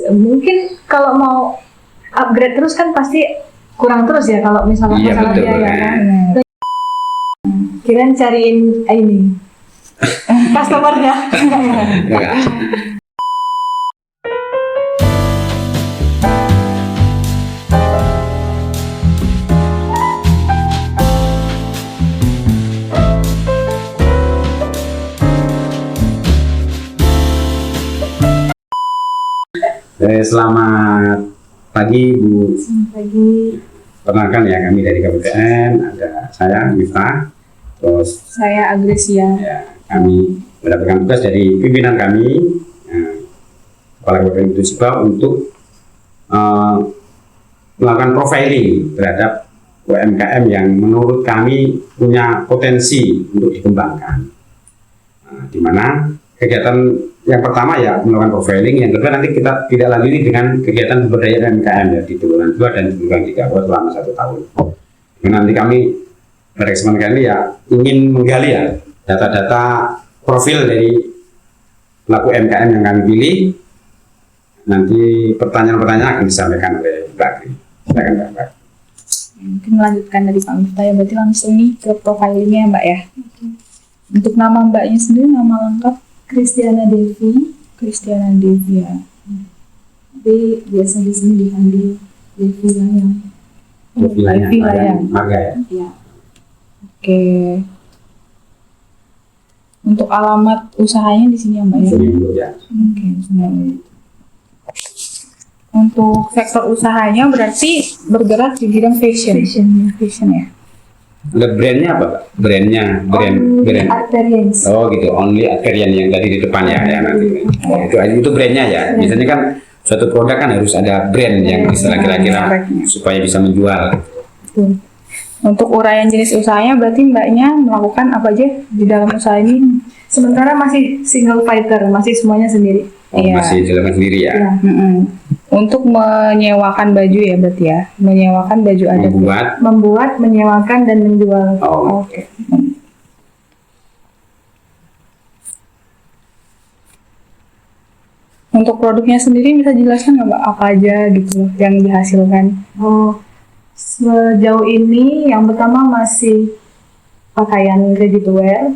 Mungkin kalau mau upgrade terus kan pasti kurang terus ya kalau misalnya Iya, masalah betul, biaya ya. kan. Kirain cariin ini customernya. Enggak. Selamat pagi Bu. Selamat pagi. Perkenalkan ya, kami dari KPPN, ada saya Miftah, terus Saya Agresia. ya, kami mendapatkan tugas dari pimpinan kami, Kepala KPPN Municipal, untuk melakukan profiling terhadap UMKM yang menurut kami punya potensi untuk dikembangkan. Di mana kegiatan yang pertama ya melakukan profiling, yang kedua nanti kita tidak lanjuti dengan kegiatan pemberdayaan UMKM ya di triwulan 2 dan triwulan 3 selama 1 tahun. Dan nanti kami pada kesempatan kali ini ya ingin menggali ya data-data profil dari pelaku UMKM yang kami pilih. Nanti pertanyaan-pertanyaan akan disampaikan oleh Mbak Kri. Silakan Mbak. Mungkin melanjutkan dari Pak Miftah ya, berarti langsung nih ke profilingnya Mbak ya. Untuk nama Mbaknya sendiri, nama lengkap Kristiana Devi. Kristiana Devi ya. Tapi biasa di sini dipanggil Devi Layang. Devi Layang. Marga ya. Ya. Oke. Untuk alamat usahanya di sini ya Mbak ya. Sini dulu ya. Oke, semuanya. Untuk sektor usahanya berarti bergerak di bidang fashion. Fashion ya. Ada brandnya apa Pak? Brand. Experience. Oh gitu, Only Adverian yang tadi di depan ya, ya nanti. Itu brandnya ya. Biasanya kan suatu produk kan harus ada brand yang bisa kira-kira supaya bisa menjual. Betul. Untuk uraian jenis usahanya berarti Mbaknya melakukan apa aja di dalam usaha ini? Sementara masih single fighter, masih semuanya sendiri. Oh, Iya. masih dilakukan sendiri ya. Ya. Untuk menyewakan baju ya berarti ya, menyewakan baju adat. Membuat, menyewakan dan menjual. Oh, Oke. Untuk produknya sendiri bisa jelaskan nggak Mbak apa aja gitu yang dihasilkan? Oh, sejauh ini yang pertama masih pakaian ready to wear,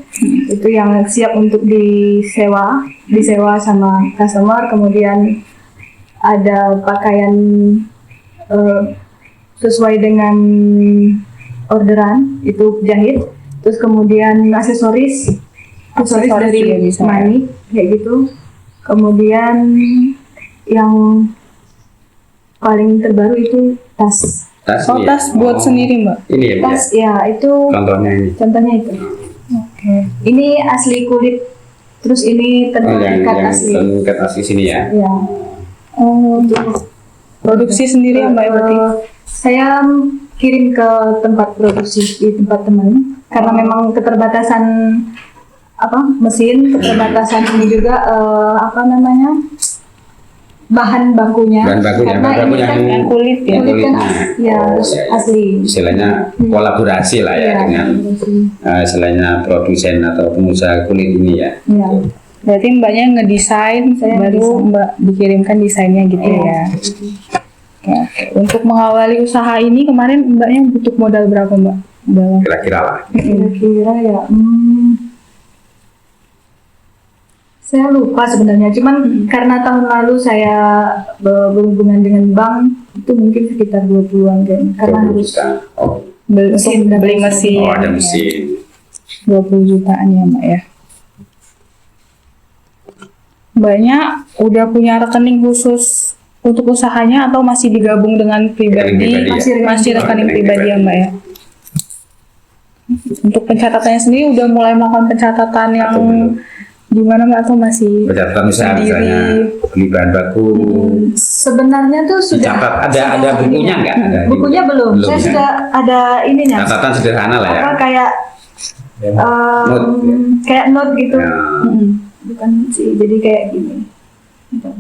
itu yang siap untuk disewa sama customer. Kemudian ada pakaian sesuai dengan orderan, itu jahit. Terus kemudian aksesoris dari juga bisa, manik kayak gitu. Kemudian yang paling terbaru itu tas. Oh, ya? tas buat sendiri Mbak? Ini ya, Tas ya itu contohnya ini. itu. Oke. Ini asli kulit, terus ini tenun ikat asli. Tenun ikat asli sini ya. Ya. Oh, produksi sendiri ya Mbak berarti? Saya kirim ke tempat produksi di tempat teman karena memang keterbatasan mesin, keterbatasan ini juga bahan bakunya. Karena ini kan Yang kulit ya. kulit kan asli. Istilahnya kolaborasi lah ya, dengan istilahnya produsen atau pengusaha kulit ini ya. Ya. Berarti Mbaknya ngedesain, baru Mbak dikirimkan desainnya gitu ya. Oke. Untuk mengawali usaha ini kemarin Mbaknya butuh modal berapa Mbak? Kira-kira lah. Kira-kira ya. Saya lupa sebenarnya, cuman karena tahun lalu saya berhubungan dengan bank, itu mungkin sekitar 20-an kayaknya. Karena 20 harus juta. Oh, beli mesin. oh ada mesin. 20 jutaan ya Mbak ya. Mbaknya udah punya rekening khusus untuk usahanya atau masih digabung dengan pribadi? Masih rekening pribadi ya Mbak ya. Untuk pencatatannya sendiri udah mulai melakukan pencatatan yang gimana Mbak, atau masih Pencatatan usaha misalnya beli bahan baku. sebenarnya tuh sudah Ada bukunya nggak? Bukunya belum. Saya ya? sudah ada ininya. Catatan sederhana lah ya. Kayak Note, ya? kayak note gitu. Ya. Bukan sih, jadi kayak gini. Gitu.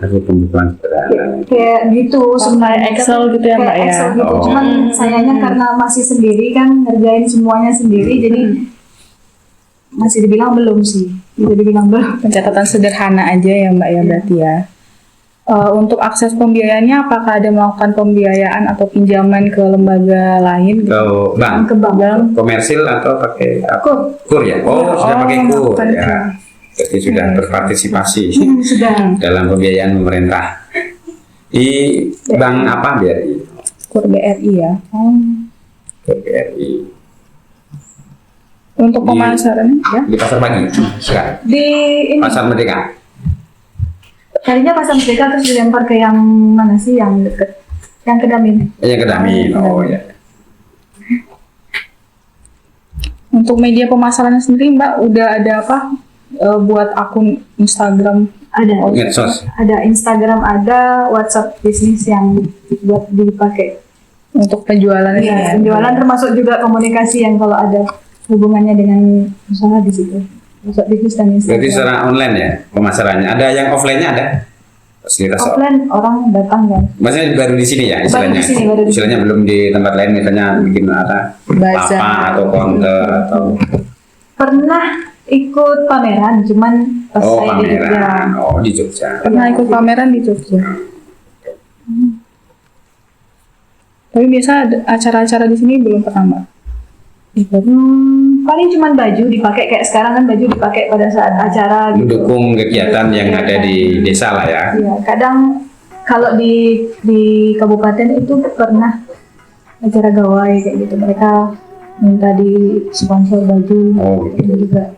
hasil pembukuan sederhana. Kayak gitu sebenarnya Excel gitu ya, Mbak, kayak ya? Excel gitu. Oh. Cuman sayangnya karena masih sendiri kan ngerjain semuanya sendiri, jadi masih dibilang belum sih. Bisa dibilang belum. Pencatatan sederhana aja ya Mbak ya berarti ya. Untuk akses pembiayaannya apakah ada melakukan pembiayaan atau pinjaman ke lembaga lain? Ke bank, Ke bank. komersil atau pakai apa? Kur. Kur ya? Oh, sudah pakai kur melakukan ya. kur. Jadi sudah berpartisipasi Sudah. dalam pembiayaan pemerintah. Di bank apa BRI? Kur BRI ya. Kur BRI. Untuk Di- pemasarannya ya? Di pasar pagi, enggak? Di ini Pasar Merdeka. tadinya pasar Merdeka terus dilempar ke yang mana sih yang deket? Yang ke Damin. Yang ke Damin. Oh ya. Untuk media pemasarannya sendiri Mbak udah ada apa? Buat akun Instagram Ada. Medsos. Ada Instagram, ada WhatsApp bisnis yang buat dipakai. untuk penjualannya Iya, ya? penjualan termasuk juga komunikasi yang kalau ada hubungannya dengan usaha di situ. WhatsApp bisnis dan Instagram. Berarti secara online ya pemasarannya. Ada yang offline-nya ada? Fasilitas Offline orang datang kan. Maksudnya baru di sini ya istilahnya? Baru di sini, baru di Istilahnya belum di tempat lain misalnya bikin apa? Bazar. Lapa atau counter atau Pernah ikut pameran, cuman pas oh saya di Jogja. pameran. Oh di Jogja. Pernah ikut pameran di Jogja. Tapi biasa ada acara-acara di sini belum pernah Mbak? Ikut. Paling cuman baju dipakai kayak sekarang kan baju dipakai pada saat acara gitu. Mendukung kegiatan yang ada di desa lah ya. Iya, kadang kalau di kabupaten itu pernah acara gawai kayak gitu. Mereka minta di sponsor baju Oh, gitu juga.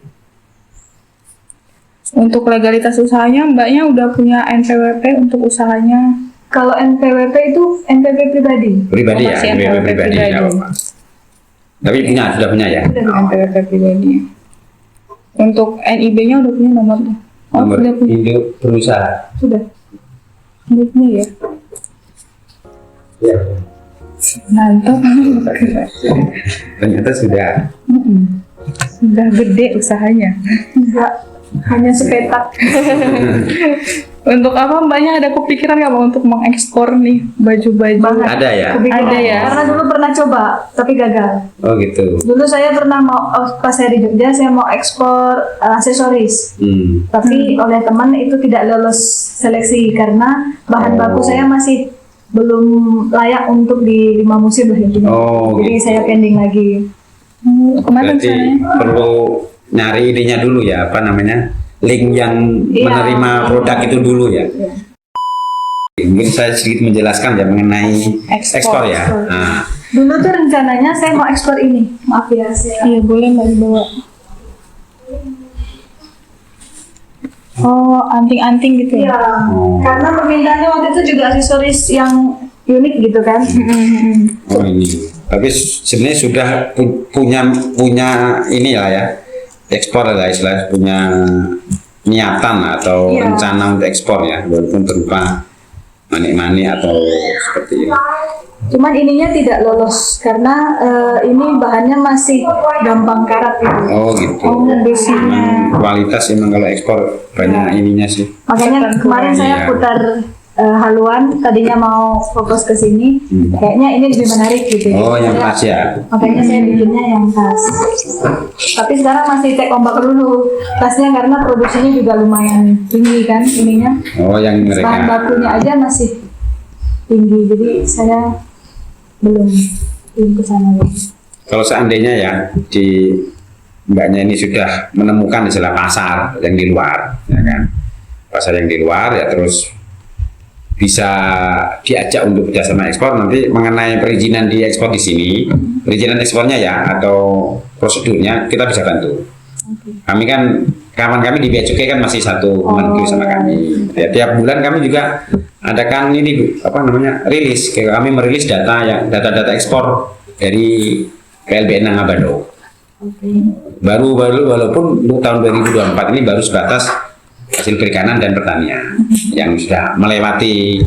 Untuk legalitas usahanya Mbaknya udah punya NPWP untuk usahanya? Kalau NPWP itu NPWP pribadi. Pribadi ya, Masih NPWP NPWP pribadi. pribadi. nggak apa-apa. Tapi sudah punya ya. Sudah punya. NPWP pribadi. Untuk NIB-nya udah punya nomornya? Oh, Nomor udah punya. induk berusaha. Sudah. Udah punya ya? Ya. Mantap. Ternyata sudah. Sudah gede usahanya. Enggak hanya sepetak. Untuk apa Mbaknya ada kepikiran nggak Mbak untuk mengekspor nih baju-baju? Banget. Ada ya. Kepikiran. Ada ya? Karena dulu pernah coba tapi gagal. Oh gitu. Dulu saya pernah mau pas saya di Jogja saya mau ekspor aksesoris. Tapi oleh teman itu tidak lolos seleksi karena bahan Oh. baku saya masih belum layak untuk di 5 musim lah intinya. Oh, Jadi gitu. saya pending lagi. Kemarin Berarti saya perlu nyari idenya dulu ya, apa namanya, link yang Iya. menerima produk itu dulu ya. Iya. Mungkin saya sedikit menjelaskan ya mengenai ekspor ya. Ekspor. Nah, Dulu tuh rencananya saya mau ekspor ini. Maaf ya saya. iya boleh Mbak dibawa. Oh, anting-anting gitu Iya. ya? Oh. Karena permintaannya waktu itu juga aksesoris yang unik gitu kan. oh ini. Tapi sebenarnya sudah punya ini lah ya, ekspor lah istilah, punya niatan atau Iya. rencana untuk ekspor ya, walaupun berupa manik-manik atau seperti ini. Cuman ininya tidak lolos karena ini bahannya masih gampang karat gitu. Oh gitu. Oh, besinya. Emang kualitas emang kalau ekspor banyak ininya sih. Makanya kemarin saya Iya. putar haluan, tadinya mau fokus ke sini, kayaknya ini lebih menarik gitu. Oh yang Saya- pas ya. Makanya saya bikinnya yang tas. Tapi sekarang masih cek ombak dulu tasnya karena produksinya juga lumayan tinggi kan ininya. Oh yang Bahan mereka. bakunya aja masih tinggi, jadi saya belum ke sana lagi. Kalau seandainya ya di mbaknya ini sudah menemukan istilah pasar yang di luar, ya kan? Pasar yang di luar ya terus bisa diajak untuk kerjasama ekspor. Nanti mengenai perizinan di ekspor di sini, perizinan ekspornya ya atau prosedurnya kita bisa bantu. Kami kan kawan kami di Bea Cukai kan masih satu kementerian sama kami. Ya, tiap bulan kami juga adakan ini apa namanya rilis. Kayak kami merilis data ekspor dari PLBN Nangabado. Baru walaupun untuk tahun 2024 ini baru sebatas hasil perikanan dan pertanian yang sudah melewati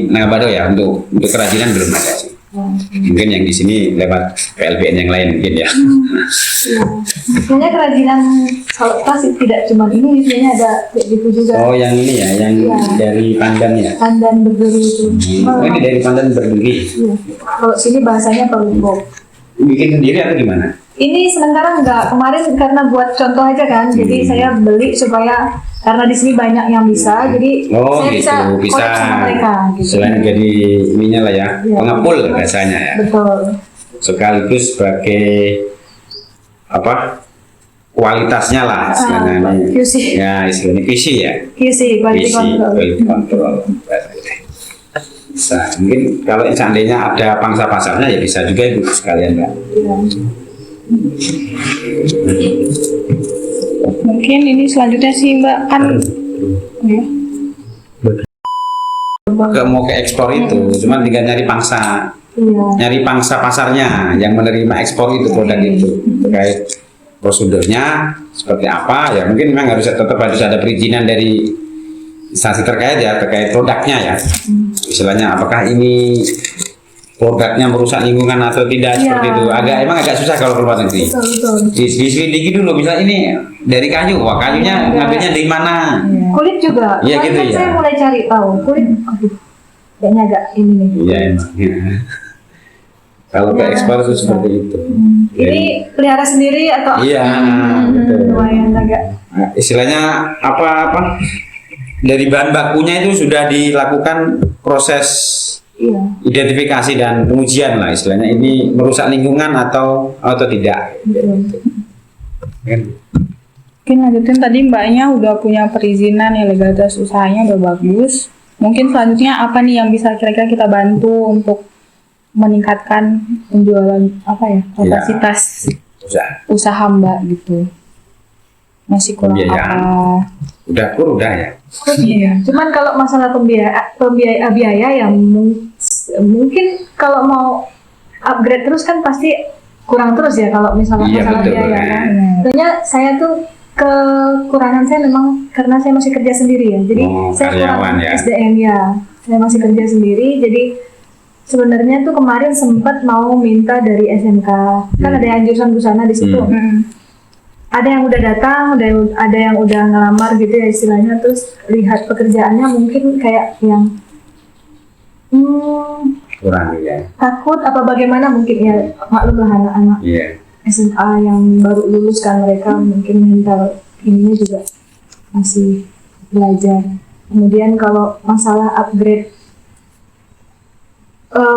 Nangabado ya, untuk kerajinan belum ada sih. Mungkin yang di sini lewat PLBN yang lain mungkin ya. Iya. Sebenarnya kerajinan kalau tas tidak cuma ini, sebenarnya ada kayak gitu juga. Oh yang ini ya, yang Iya. dari pandan ya. Pandan berduri itu. Oh ini dari pandan berduri. Iya. Kalau sini bahasanya pelumbo. Bikin sendiri atau gimana? Ini sementara enggak, kemarin karena buat contoh aja kan, jadi saya beli supaya karena di sini banyak yang bisa, jadi Oh saya gitu, bisa collab sama mereka gitu. Selain jadi ininya lah ya, Iya. pengepul biasanya ya. Betul. Sekaligus sebagai apa? Kualitasnya lah istilahnya. QC. Ya istilahnya QC ya. QC, quality control. Quality control. Bisa. Mungkin kalau seandainya ada pangsa pasarnya ya bisa juga ibu sekalian Mbak. Iya. Mungkin ini selanjutnya sih Mbak kan ya. Mau ke ekspor itu, cuman tinggal nyari pangsa. Iya. Nyari pangsa pasarnya yang menerima ekspor itu produk itu terkait prosedurnya seperti apa ya mungkin memang tetap harus ada perizinan dari instansi terkait ya terkait produknya ya istilahnya apakah ini produknya merusak lingkungan atau tidak seperti itu emang agak susah kalau keluar negeri Betul. diselidiki dulu misalnya ini dari kayu wah kayunya ngambilnya dari mana Kulit juga. Iya, Kemarin gitu kan ya. saya mulai cari tahu kulit. Aduh, kayaknya agak ini nih. iya emang ya. Kalau ke ekspor itu seperti itu. Ini pelihara sendiri atau? Iya, betul. Lumayan agak. Nah, istilahnya apa dari bahan bakunya itu sudah dilakukan proses Iya. identifikasi dan pengujian lah istilahnya ini merusak lingkungan atau tidak. Betul. Kan? Mungkin lanjutin tadi Mbaknya udah punya perizinan ya legalitas usahanya udah bagus. Mungkin selanjutnya apa nih yang bisa kira-kira kita bantu untuk meningkatkan penjualan kapasitas usaha Mbak gitu. Masih kurang Pembiayaan. apa? Udah ya. Iya. Cuman kalau masalah biaya yang mungkin kalau mau upgrade terus kan pasti kurang terus ya kalau misalnya Iya, masalah betul, biaya ya. kan. Sebenarnya saya tuh kekurangan saya memang karena saya masih kerja sendiri ya. Jadi saya karyawan kurang ya. SDM ya. Saya masih kerja sendiri jadi sebenarnya tuh kemarin sempat mau minta dari SMK. Kan ada yang jurusan busana di situ. Ada yang udah datang, ada yang udah ngelamar gitu ya istilahnya, terus lihat pekerjaannya mungkin kayak yang Kurang ya. takut apa bagaimana mungkin ya, maklum lah anak-anak Iya. SMA yang baru lulus kan mereka mungkin mental ininya juga masih belajar. Kemudian kalau masalah upgrade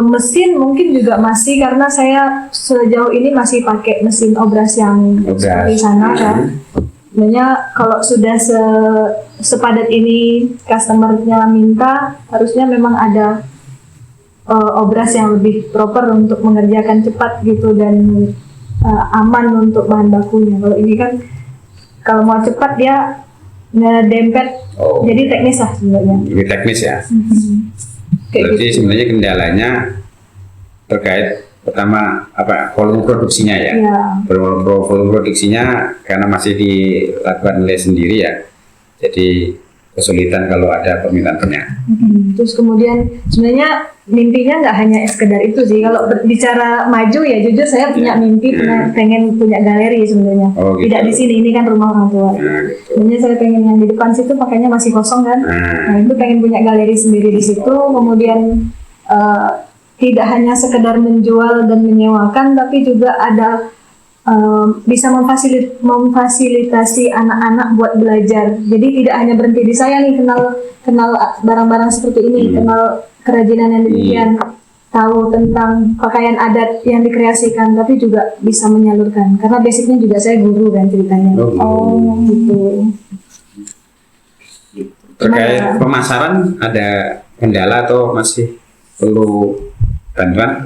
mesin mungkin juga masih karena saya sejauh ini masih pakai mesin obras yang seperti sana kan. Sebenarnya kalau sudah sepadat ini customernya minta, harusnya memang ada obras yang lebih proper untuk mengerjakan cepat gitu dan aman untuk bahan bakunya. Kalau ini kan kalau mau cepat dia ngedempet, jadi teknis lah sebenarnya. Ini teknis ya. Kayak Berarti gitu. sebenarnya kendalanya terkait pertama volume produksinya ya. Iya. Volume produksinya karena masih dilakukan oleh sendiri ya. Jadi kesulitan kalau ada permintaannya. Terus kemudian sebenarnya mimpinya nggak hanya sekedar itu sih. Kalau bicara maju ya jujur saya punya mimpi pengen punya galeri sebenarnya. Oh, gitu. Tidak di sini, ini kan rumah orang tua. Nah, gitu. Sebenarnya saya pengen yang di depan situ pakainya masih kosong kan. Nah itu pengen punya galeri sendiri di situ. Kemudian tidak hanya sekedar menjual dan menyewakan, tapi juga ada bisa memfasilitasi anak-anak buat belajar. Jadi tidak hanya berhenti di saya nih kenal barang-barang seperti ini, kenal kerajinan yang demikian, tahu tentang pakaian adat yang dikreasikan, tapi juga bisa menyalurkan. Karena basicnya juga saya guru kan ceritanya. Oh, Gitu. terkait pemasaran ada kendala atau masih perlu bantuan?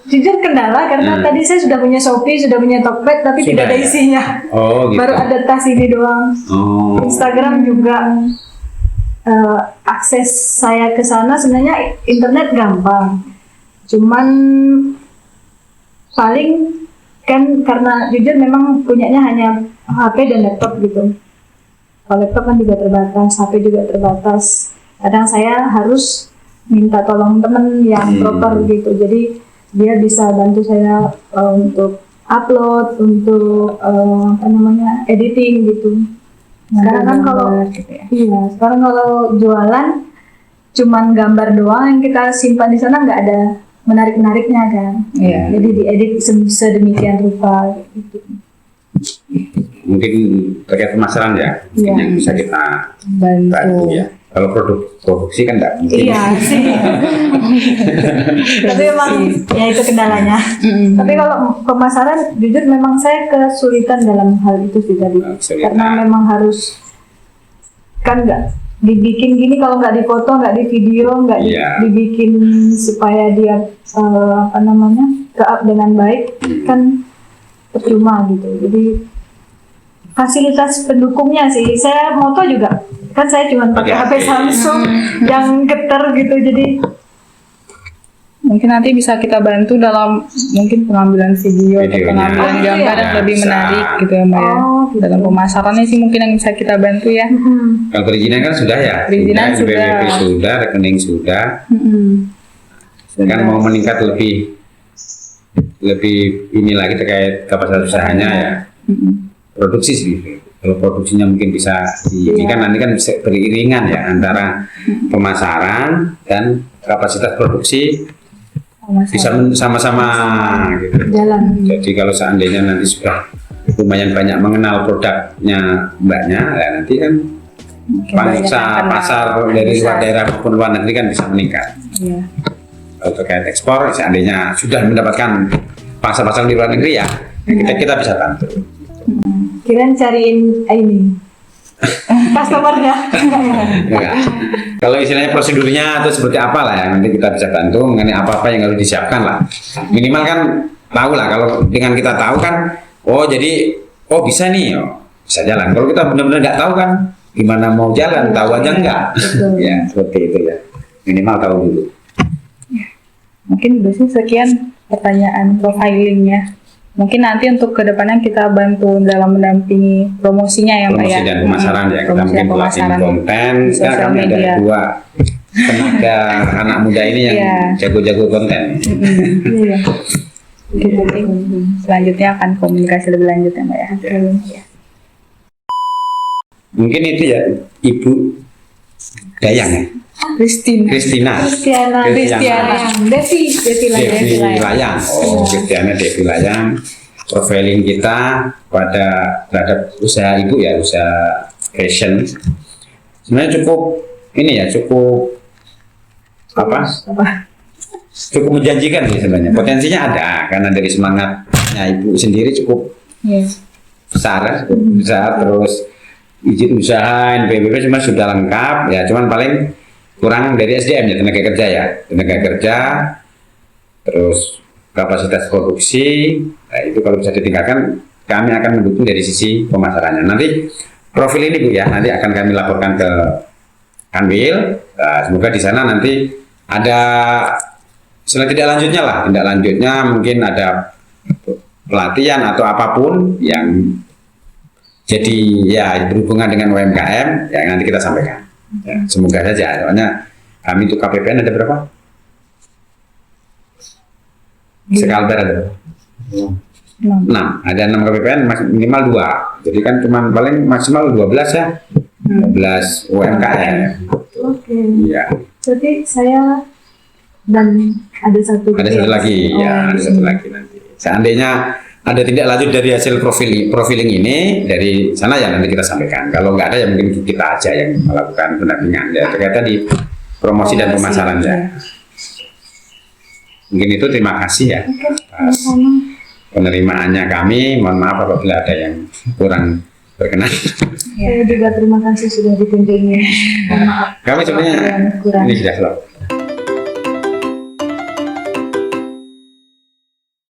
Jujur kendala karena tadi saya sudah punya Shopee, sudah punya Tokped, tapi Sudah tidak ada ya? isinya. Oh, gitu. Baru ada tas ini doang. Oh, Instagram juga akses saya ke sana sebenarnya internet gampang. Cuman paling kan karena jujur memang punyanya hanya HP dan laptop gitu. Kalau laptop kan juga terbatas, HP juga terbatas. Kadang saya harus minta tolong temen yang proper gitu. Jadi dia bisa bantu saya untuk upload, untuk editing gitu. Sekarang kan kalau gitu ya. iya, sekarang kalau jualan cuman gambar doang yang kita simpan di sana, nggak ada menarik-menariknya kan. Iya. Jadi diedit sedemikian rupa gitu. Mungkin terkait pemasaran ya, mungkin Iya. yang bisa kita Bantu. bantu ya. Kalau produksi kan enggak mungkin. Iya sih. Tapi memang ya itu kendalanya. Tapi kalau pemasaran, jujur memang saya kesulitan dalam hal itu sih tadi. Kesulitan. Karena memang harus kan nggak dibikin gini, kalau nggak difoto, nggak di video, nggak Iya. dibikin supaya dia ke-up dengan baik, kan percuma gitu. Jadi fasilitas pendukungnya sih, saya moto juga kan saya cuma pakai HP Samsung yang getar gitu, jadi Mungkin nanti bisa kita bantu dalam mungkin pengambilan video atau Videonya. pengambilan Oh, gitu gambar ya? yang lebih Bisa. menarik gitu ya Mbak ya. Oh, gitu. Dalam pemasarannya sih mungkin yang bisa kita bantu ya. Kalau perizinan kan sudah ya. Perizinan sudah. BPP sudah, rekening sudah. Kan mau meningkat lebih ini lagi terkait kapasitas usahanya ya. Produksi sih. Kalau produksinya mungkin bisa ini kan nanti kan bisa beriringan ya antara pemasaran dan kapasitas produksi bisa sama-sama gitu. jalan. Jadi kalau seandainya nanti sudah lumayan banyak mengenal produknya mbaknya, ya nanti kan bangsa pasar dari luar daerah maupun luar negeri kan bisa meningkat. Iya. Kalau terkait ekspor, seandainya sudah mendapatkan pasar-pasar di luar negeri ya, kita bisa bantu. Kirain cariin ini customernya. Enggak. Kalau istilahnya prosedurnya atau seperti apa lah ya, nanti kita bisa bantu mengenai apa-apa yang harus disiapkan lah. Minimal kan tahu lah, kalau dengan kita tahu kan, oh jadi, oh bisa nih, oh, bisa jalan. Kalau kita benar-benar nggak tahu kan, gimana mau jalan, tahu aja enggak. Betul. Ya, seperti itu ya. Minimal tahu dulu. Mungkin udah sih sekian pertanyaan profilingnya. Mungkin nanti untuk kedepannya kita bantu dalam mendampingi promosinya ya Mbak ya. Promosi dan pemasaran ya, kita Promosi mungkin dan buatin pemasaran konten. di Sekarang sosial kami ada media. dua tenaga anak muda ini yang Iya. jago-jago konten. Iya. Mungkin nanti selanjutnya akan komunikasi lebih lanjut ya Mbak ya. Iya. Mungkin itu ya, Ibu Dayang ya, Christine. Kristina. Kristiana Devi Devi Layang. Oh, Kristiana Devi Layang. Profiling kita terhadap usaha ibu ya, usaha fashion. Sebenarnya cukup ini ya, cukup cukup menjanjikan sih sebenarnya. Potensinya ada karena dari semangatnya ibu sendiri cukup Iya. besar, terus izin usaha NPWP cuma sudah lengkap ya, cuman paling kurang dari SDM ya, tenaga kerja, terus kapasitas produksi. Nah, itu kalau bisa ditingkatkan, kami akan mendukung dari sisi pemasarannya. Nanti profil ini Bu ya, nanti akan kami laporkan ke Kanwil. Nah, semoga di sana nanti ada tindak lanjutnya mungkin ada pelatihan atau apapun yang jadi ya berhubungan dengan UMKM ya, nanti kita sampaikan. Ya, semoga saja. Soalnya kami untuk KPPN ada berapa? Sekalber ada berapa? 6. Ada 6 KPPN, minimal 2. Jadi kan cuma paling maksimal 12 ya. 12 UMKM. Oke. Iya. Jadi saya dan ada satu Lagi ya, ada satu lagi nanti. Seandainya ada tindak lanjut dari hasil profiling ini dari sana ya nanti kita sampaikan. Kalau nggak ada ya mungkin kita aja yang melakukan pendampingan ya terkait di promosi dan pemasaran ya. Mungkin itu, terima kasih ya atas penerimaannya kami. Mohon maaf apabila ada yang kurang berkenan. Saya juga terima kasih sudah dikunjungi. Mohon maaf. Kami sebenarnya Kurang. ini sudah selesai.